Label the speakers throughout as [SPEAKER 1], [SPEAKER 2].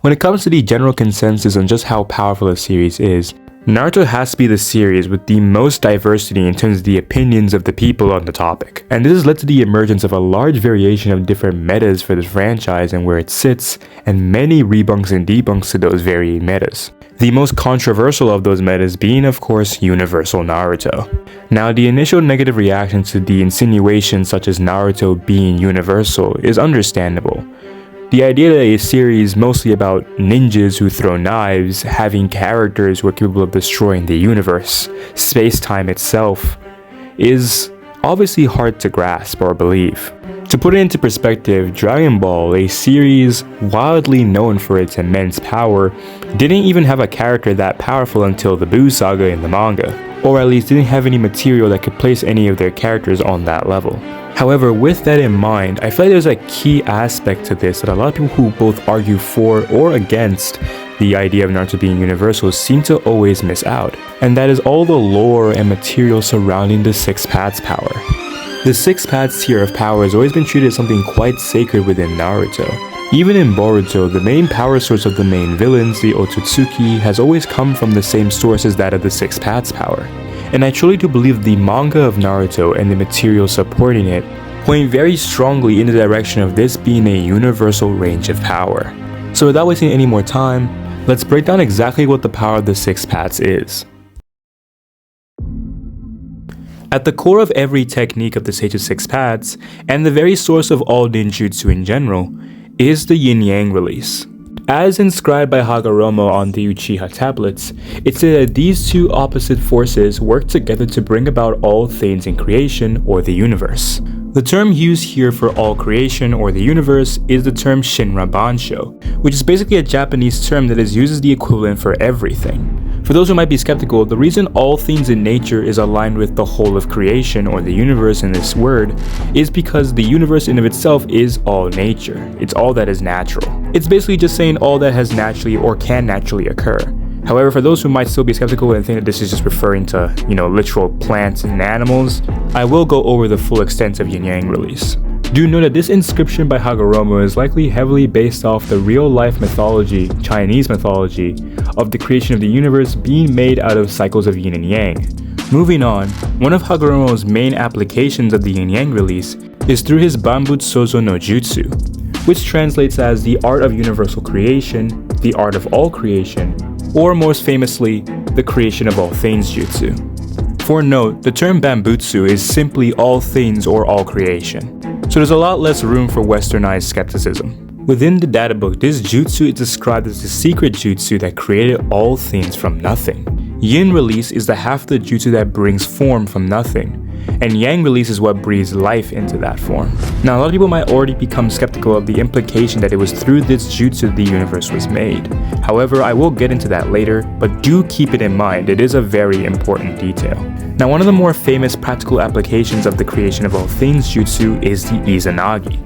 [SPEAKER 1] When it comes to the general consensus on just how powerful a series is, Naruto has to be the series with the most diversity in terms of the opinions of the people on the topic. And this has led to the emergence of a large variation of different metas for this franchise and where it sits, and many rebunks and debunks to those varying metas. The most controversial of those metas being, of course, Universal Naruto. Now, the initial negative reaction to the insinuations such as Naruto being universal is understandable. The idea that a series mostly about ninjas who throw knives, having characters who are capable of destroying the universe, space-time itself, is obviously hard to grasp or believe. To put it into perspective, Dragon Ball, a series wildly known for its immense power, didn't even have a character that powerful until the Buu saga in the manga, or at least didn't have any material that could place any of their characters on that level. However, with that in mind, I feel like there's a key aspect to this that a lot of people who both argue for or against the idea of Naruto being universal seem to always miss out, and that is all the lore and material surrounding the Six Paths power. The Six Paths tier of power has always been treated as something quite sacred within Naruto. Even in Boruto, the main power source of the main villains, the Otsutsuki, has always come from the same source as that of the Six Paths power. And I truly do believe the manga of Naruto and the material supporting it point very strongly in the direction of this being a universal range of power. So without wasting any more time, let's break down exactly what the power of the Six Paths is. At the core of every technique of the Sage of Six Paths, and the very source of all ninjutsu in general, is the Yin-Yang release. As inscribed by Hagoromo on the Uchiha tablets, it said that these two opposite forces work together to bring about all things in creation or the universe. The term used here for all creation or the universe is the term Shinra Bansho, which is basically a Japanese term that is used as the equivalent for everything. For those who might be skeptical, the reason all things in nature is aligned with the whole of creation or the universe in this word is because the universe in of itself is all nature. It's all that is natural. It's basically just saying all that has naturally or can naturally occur. However, for those who might still be skeptical and think that this is just referring to, literal plants and animals, I will go over the full extent of Yin-Yang release. Do know that this inscription by Hagoromo is likely heavily based off the real-life mythology, Chinese mythology, of the creation of the universe being made out of cycles of yin and yang. Moving on, one of Hagoromo's main applications of the Yin-Yang release is through his Bambutsuzo no Jutsu, which translates as the art of universal creation, the art of all creation, or most famously, the creation of all things jutsu. For note, the term Bambutsu is simply all things or all creation, so there's a lot less room for westernized skepticism. Within the databook, this jutsu is described as the secret jutsu that created all things from nothing. Yin release is the half of the jutsu that brings form from nothing, and Yang release is what breathes life into that form. Now, a lot of people might already become skeptical of the implication that it was through this jutsu the universe was made. However, I will get into that later, but do keep it in mind, it is a very important detail. Now, one of the more famous practical applications of the creation of all things jutsu is the Izanagi.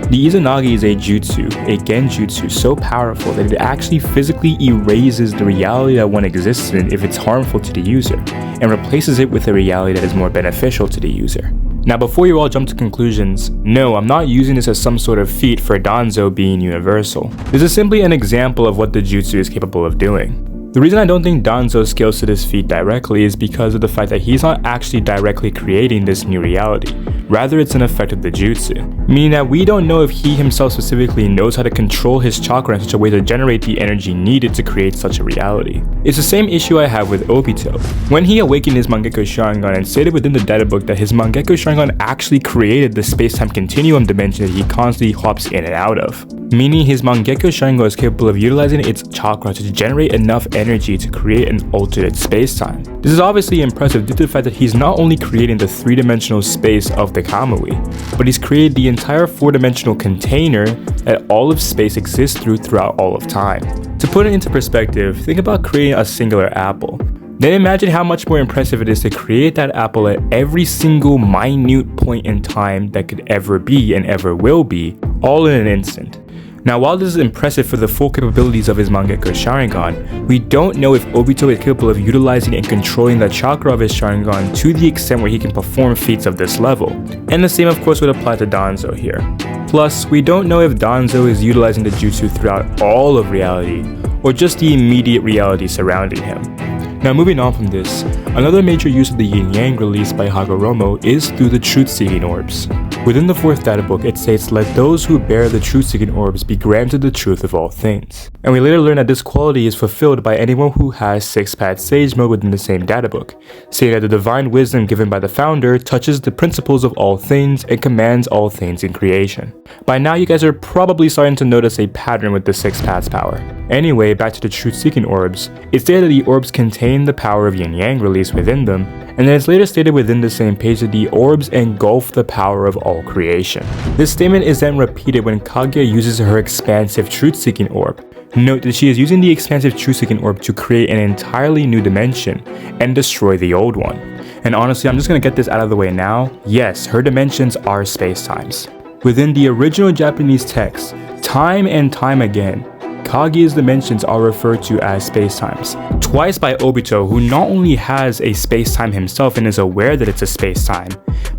[SPEAKER 1] The Izanagi is a jutsu, a genjutsu so powerful that it actually physically erases the reality that one exists in if it's harmful to the user, and replaces it with a reality that is more beneficial to the user. Now, before you all jump to conclusions, no, I'm not using this as some sort of feat for Danzo being universal. This is simply an example of what the jutsu is capable of doing. The reason I don't think Danzo scales to this feat directly is because of the fact that he's not actually directly creating this new reality. Rather, it's an effect of the jutsu, meaning that we don't know if he himself specifically knows how to control his chakra in such a way to generate the energy needed to create such a reality. It's the same issue I have with Obito. When he awakened his Mangekyo Sharingan and stated within the databook that his Mangekyo Sharingan actually created the space-time continuum dimension that he constantly hops in and out of, meaning his Mangekyo Sharingan is capable of utilizing its chakra to generate enough energy to create an alternate space-time. This is obviously impressive due to the fact that he's not only creating the three-dimensional space of the Kamui, but he's created the entire four-dimensional container that all of space exists throughout all of time. To put it into perspective, think about creating a singular apple. Then imagine how much more impressive it is to create that apple at every single minute point in time that could ever be and ever will be, all in an instant. Now, while this is impressive for the full capabilities of his Mangekyo Sharingan, we don't know if Obito is capable of utilizing and controlling the chakra of his Sharingan to the extent where he can perform feats of this level. And the same of course would apply to Danzo here. Plus, we don't know if Danzo is utilizing the jutsu throughout all of reality, or just the immediate reality surrounding him. Now moving on from this, another major use of the yin-yang released by Hagoromo is through the truth-seeking orbs. Within the 4th data book, it states, "Let those who bear the truth-seeking orbs be granted the truth of all things." And we later learn that this quality is fulfilled by anyone who has 6-pad Sage Mode within the same data book, saying that the divine wisdom given by the founder touches the principles of all things and commands all things in creation. By now you guys are probably starting to notice a pattern with the 6-pads power. Anyway, back to the truth-seeking orbs, it stated that the orbs contain the power of yin-yang release within them, and then it's later stated within the same page that the orbs engulf the power of all creation. This statement is then repeated when Kaguya uses her expansive truth-seeking orb. Note that she is using the expansive truth-seeking orb to create an entirely new dimension and destroy the old one. And honestly, I'm just gonna get this out of the way now. Yes, her dimensions are space-times. Within the original Japanese text, time and time again, Kaguya's dimensions are referred to as space-times. Twice by Obito, who not only has a space-time himself and is aware that it's a space-time,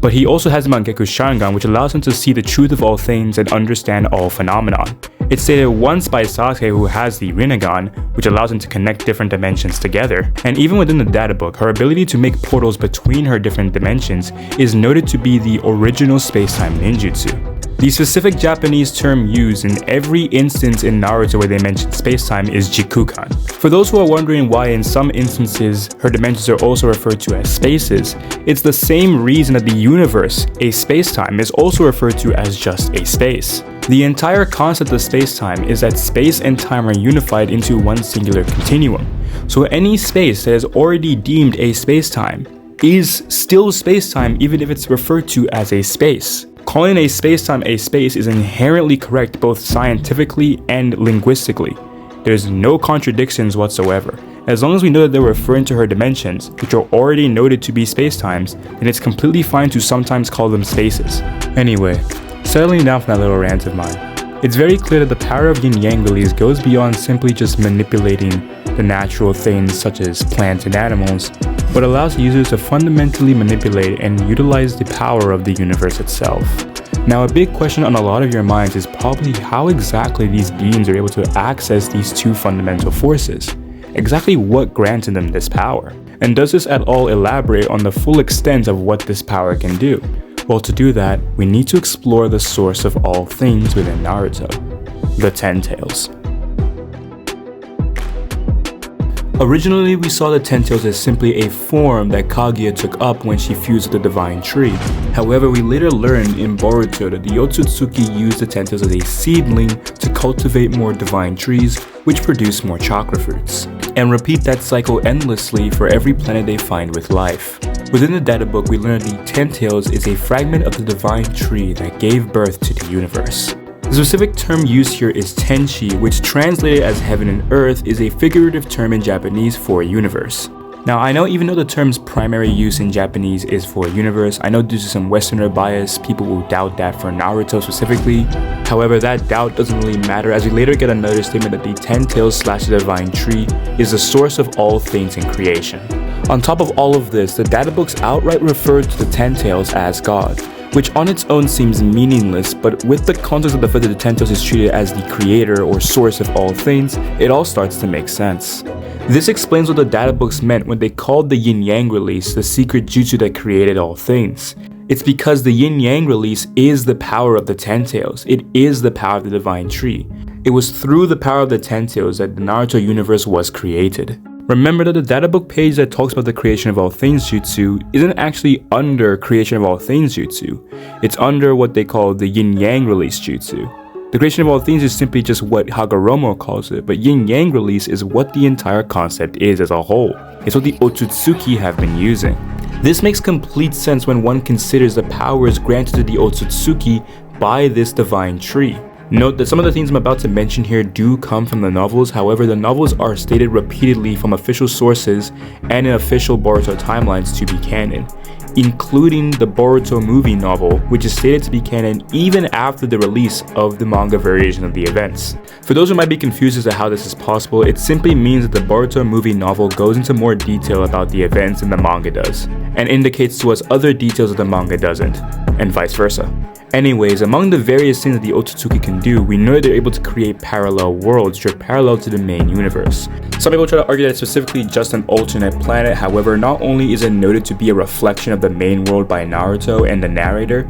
[SPEAKER 1] but he also has Mangekyou Sharingan, which allows him to see the truth of all things and understand all phenomenon. It's stated once by Sasuke, who has the Rinnegan, which allows him to connect different dimensions together. And even within the data book, her ability to make portals between her different dimensions is noted to be the original space-time ninjutsu. The specific Japanese term used in every instance in Naruto where they mention space-time is Jikukan. For those who are wondering why in some instances her dimensions are also referred to as spaces, it's the same reason that the universe, a space-time, is also referred to as just a space. The entire concept of space-time is that space and time are unified into one singular continuum. So any space that is already deemed a space-time is still space-time even if it's referred to as a space. Calling a space-time a space is inherently correct both scientifically and linguistically. There's no contradictions whatsoever. As long as we know that they're referring to her dimensions, which are already noted to be space-times, then it's completely fine to sometimes call them spaces. Anyway, settling down from that little rant of mine, it's very clear that the power of yin-yang release goes beyond simply just manipulating the natural things such as plants and animals, but allows users to fundamentally manipulate and utilize the power of the universe itself. Now, a big question on a lot of your minds is probably how exactly these beings are able to access these two fundamental forces. Exactly what granted them this power? And does this at all elaborate on the full extent of what this power can do? Well, to do that, we need to explore the source of all things within Naruto, the Ten Tails. Originally, we saw the Ten Tails as simply a form that Kaguya took up when she fused with the Divine Tree. However, we later learned in Boruto that the Otsutsuki used the Ten Tails as a seedling to cultivate more Divine Trees, which produce more chakra fruits, and repeat that cycle endlessly for every planet they find with life. Within the data book, we learned the Ten Tails is a fragment of the Divine Tree that gave birth to the universe. The specific term used here is Tenshi, which translated as heaven and earth is a figurative term in Japanese for universe. Now, I know even though the term's primary use in Japanese is for universe, I know due to some Westerner bias, people will doubt that for Naruto specifically. However, that doubt doesn't really matter, as we later get another statement that the Ten Tails / the Divine Tree is the source of all things in creation. On top of all of this, the data books outright refer to the Ten Tails as God, which on its own seems meaningless, but with the context of the fact that the Ten Tails is treated as the creator or source of all things, it all starts to make sense. This explains what the data books meant when they called the yin-yang release the secret jutsu that created all things. It's because the yin-yang release is the power of the Ten Tails. It is the power of the Divine Tree. It was through the power of the Ten Tails that the Naruto universe was created. Remember that the data book page that talks about the creation of all things jutsu isn't actually under creation of all things jutsu. It's under what they call the yin-yang release jutsu. The creation of all things is simply just what Hagoromo calls it, but yin-yang release is what the entire concept is as a whole. It's what the Otsutsuki have been using. This makes complete sense when one considers the powers granted to the Otsutsuki by this divine tree. Note that some of the things I'm about to mention here do come from the novels, however the novels are stated repeatedly from official sources and in official Boruto timelines to be canon, including the Boruto movie novel, which is stated to be canon even after the release of the manga variation of the events. For those who might be confused as to how this is possible, it simply means that the Boruto movie novel goes into more detail about the events than the manga does, and indicates to us other details that the manga doesn't, and vice versa. Anyways, among the various things that the Otsutsuki can do, we know that they're able to create parallel worlds which are parallel to the main universe. Some people try to argue that it's specifically just an alternate planet. However, not only is it noted to be a reflection of the main world by Naruto and the narrator,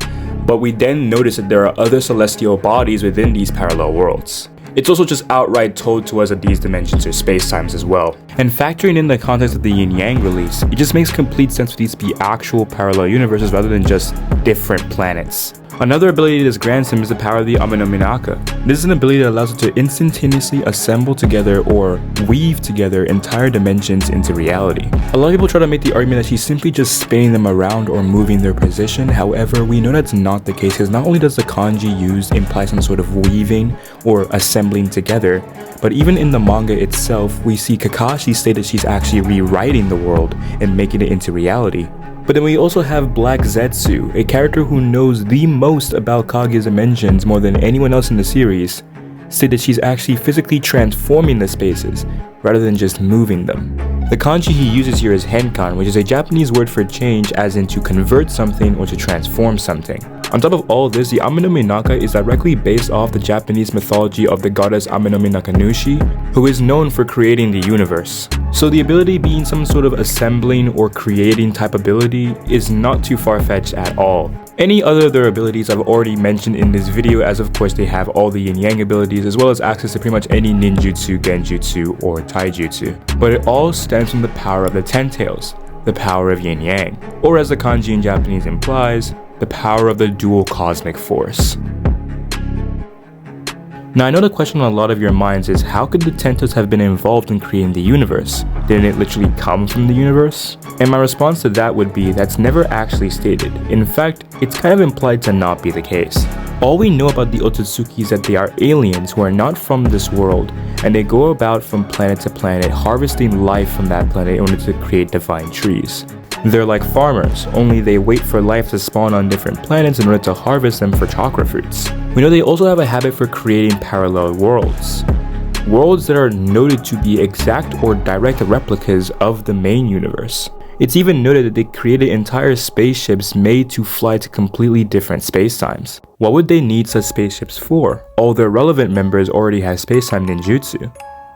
[SPEAKER 1] but we then notice that there are other celestial bodies within these parallel worlds. It's also just outright told to us that these dimensions are spacetimes as well. And factoring in the context of the Yin Yang release, it just makes complete sense for these to be actual parallel universes rather than just different planets. Another ability this grants him is the power of the Amenominaka. This is an ability that allows it to instantaneously assemble together or weave together entire dimensions into reality. A lot of people try to make the argument that she's simply just spinning them around or moving their position. However, we know that's not the case, because not only does the kanji used imply some sort of weaving or assembling together, but even in the manga itself, we see Kakashi state that she's actually rewriting the world and making it into reality. But then we also have Black Zetsu, a character who knows the most about Kaguya's dimensions more than anyone else in the series, say that she's actually physically transforming the spaces rather than just moving them. The kanji he uses here is henkan, which is a Japanese word for change, as in to convert something or to transform something. On top of all this, the Amenominaka is directly based off the Japanese mythology of the goddess Amenominakanushi, who is known for creating the universe. So the ability being some sort of assembling or creating type ability is not too far-fetched at all. Any other of their abilities I've already mentioned in this video, as of course they have all the yin yang abilities as well as access to pretty much any ninjutsu, genjutsu, or taijutsu. But it all stems from the power of the Ten Tails, the power of yin yang, or as the kanji in Japanese implies, the power of the dual cosmic force. Now I know the question on a lot of your minds is, how could the Ten Tails have been involved in creating the universe? Didn't it literally come from the universe? And my response to that would be, that's never actually stated. In fact, it's kind of implied to not be the case. All we know about the Otsutsuki is that they are aliens who are not from this world, and they go about from planet to planet harvesting life from that planet in order to create divine trees. They're like farmers, only they wait for life to spawn on different planets in order to harvest them for chakra fruits. We know they also have a habit for creating parallel worlds. Worlds that are noted to be exact or direct replicas of the main universe. It's even noted that they created entire spaceships made to fly to completely different spacetimes. What would they need such spaceships for? All their relevant members already have spacetime ninjutsu.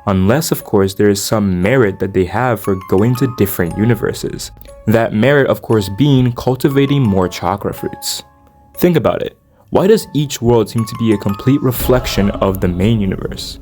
[SPEAKER 1] Unless, of course, there is some merit that they have for going to different universes. That merit, of course, being cultivating more chakra fruits. Think about it. Why does each world seem to be a complete reflection of the main universe?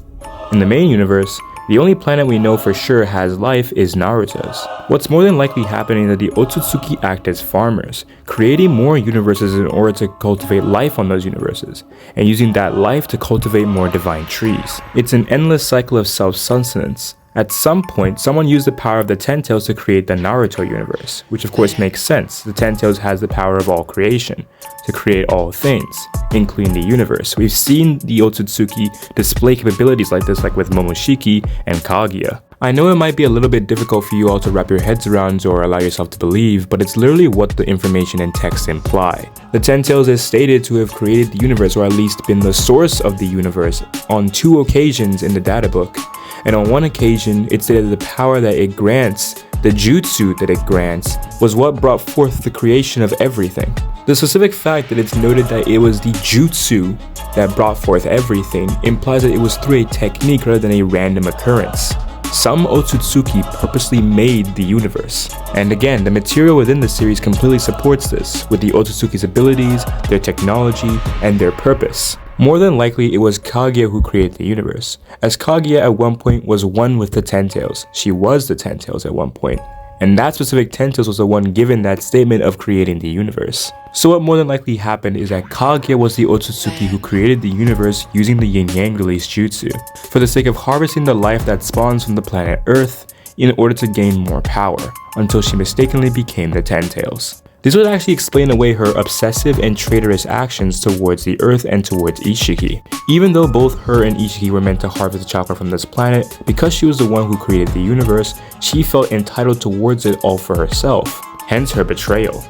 [SPEAKER 1] In the main universe, the only planet we know for sure has life is Naruto's. What's more than likely happening is that the Otsutsuki act as farmers, creating more universes in order to cultivate life on those universes, and using that life to cultivate more divine trees. It's an endless cycle of self-sustenance. At some point, someone used the power of the Ten Tails to create the Naruto universe, which of course makes sense. The Ten Tails has the power of all creation, to create all things, including the universe. We've seen the Otsutsuki display capabilities like this, like with Momoshiki and Kaguya. I know it might be a little bit difficult for you all to wrap your heads around or allow yourself to believe, but it's literally what the information and text imply. The Ten Tails is stated to have created the universe, or at least been the source of the universe, on 2 occasions in the data book. And on one occasion, it stated that the power that it grants, the jutsu that it grants, was what brought forth the creation of everything. The specific fact that it's noted that it was the jutsu that brought forth everything implies that it was through a technique rather than a random occurrence. Some Otsutsuki purposely made the universe. And again, the material within the series completely supports this, with the Otsutsuki's abilities, their technology, and their purpose. More than likely, it was Kaguya who created the universe, as Kaguya at one point was one with the Ten Tails. She was the Ten Tails at one point, and that specific Ten Tails was the one given that statement of creating the universe. So what more than likely happened is that Kaguya was the Otsutsuki who created the universe using the Yin Yang release jutsu, for the sake of harvesting the life that spawns from the planet Earth in order to gain more power, until she mistakenly became the Ten Tails. This would actually explain away her obsessive and traitorous actions towards the Earth and towards Ishiki. Even though both her and Ishiki were meant to harvest the chakra from this planet, because she was the one who created the universe, she felt entitled towards it all for herself, hence her betrayal.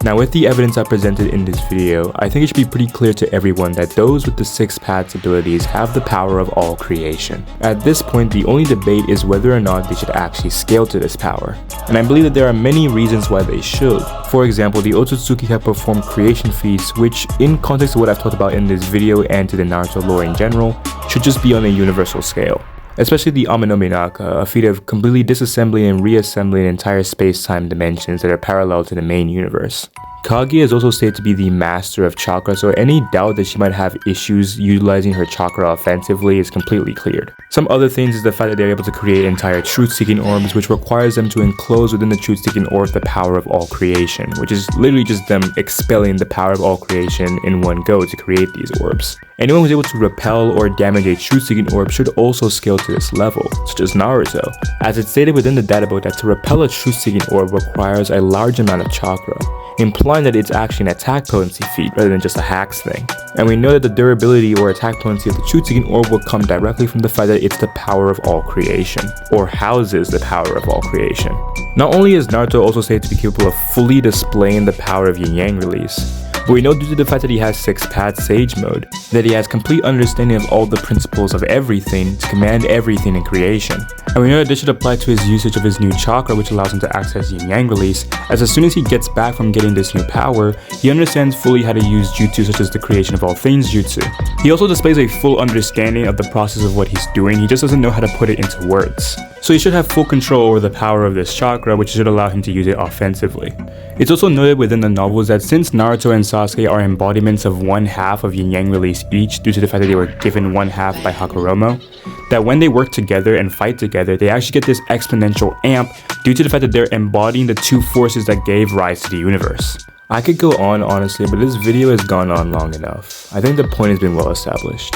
[SPEAKER 1] Now with the evidence I presented in this video, I think it should be pretty clear to everyone that those with the 6 paths abilities have the power of all creation. At this point, the only debate is whether or not they should actually scale to this power. And I believe that there are many reasons why they should. For example, the Otsutsuki have performed creation feats which, in context of what I've talked about in this video and to the Naruto lore in general, should just be on a universal scale. Especially the Amenominaka, a feat of completely disassembling and reassembling entire space-time dimensions that are parallel to the main universe. Kaguya is also stated to be the master of chakra, so any doubt that she might have issues utilizing her chakra offensively is completely cleared. Some other things is the fact that they're able to create entire truth-seeking orbs, which requires them to enclose within the truth-seeking orb the power of all creation, which is literally just them expelling the power of all creation in one go to create these orbs. Anyone who's able to repel or damage a truth-seeking orb should also scale to this level, such as Naruto, as it's stated within the databook that to repel a truth-seeking orb requires a large amount of chakra, implying that it's actually an attack potency feat rather than just a hacks thing. And we know that the durability or attack potency of the truth-seeking orb will come directly from the fact that it's the power of all creation, or houses the power of all creation. Not only is Naruto also said to be capable of fully displaying the power of Yin Yang release, but we know due to the fact that he has 6 paths Sage mode, that he has complete understanding of all the principles of everything to command everything in creation. And we know that this should apply to his usage of his new chakra, which allows him to access Yin Yang release, as soon as he gets back from getting this new power, he understands fully how to use jutsu such as the creation of all things jutsu. He also displays a full understanding of the process of what he's doing, he just doesn't know how to put it into words. So he should have full control over the power of this chakra, which should allow him to use it offensively. It's also noted within the novels that since Naruto and Sasuke are embodiments of 1/2 of Yin Yang release each due to the fact that they were given 1/2 by Hagoromo, that when they work together and fight together, they actually get this exponential amp due to the fact that they're embodying the 2 forces that gave rise to the universe. I could go on honestly, but this video has gone on long enough. I think the point has been well established.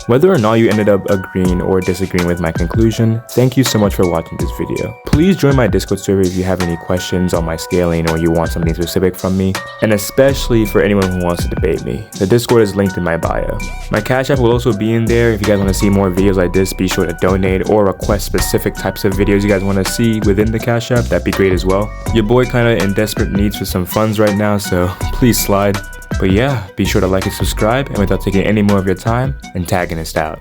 [SPEAKER 1] Whether or not you ended up agreeing or disagreeing with my conclusion, thank you so much for watching this video. Please join my Discord server if you have any questions on my scaling or you want something specific from me, and especially for anyone who wants to debate me. The Discord is linked in my bio. My Cash App will also be in there. If you guys want to see more videos like this, be sure to donate or request specific types of videos you guys want to see within the Cash App. That'd be great as well. Your boy kinda in desperate needs for some funds right now, so please slide. But yeah, be sure to like and subscribe, and without taking any more of your time, Antagonist out.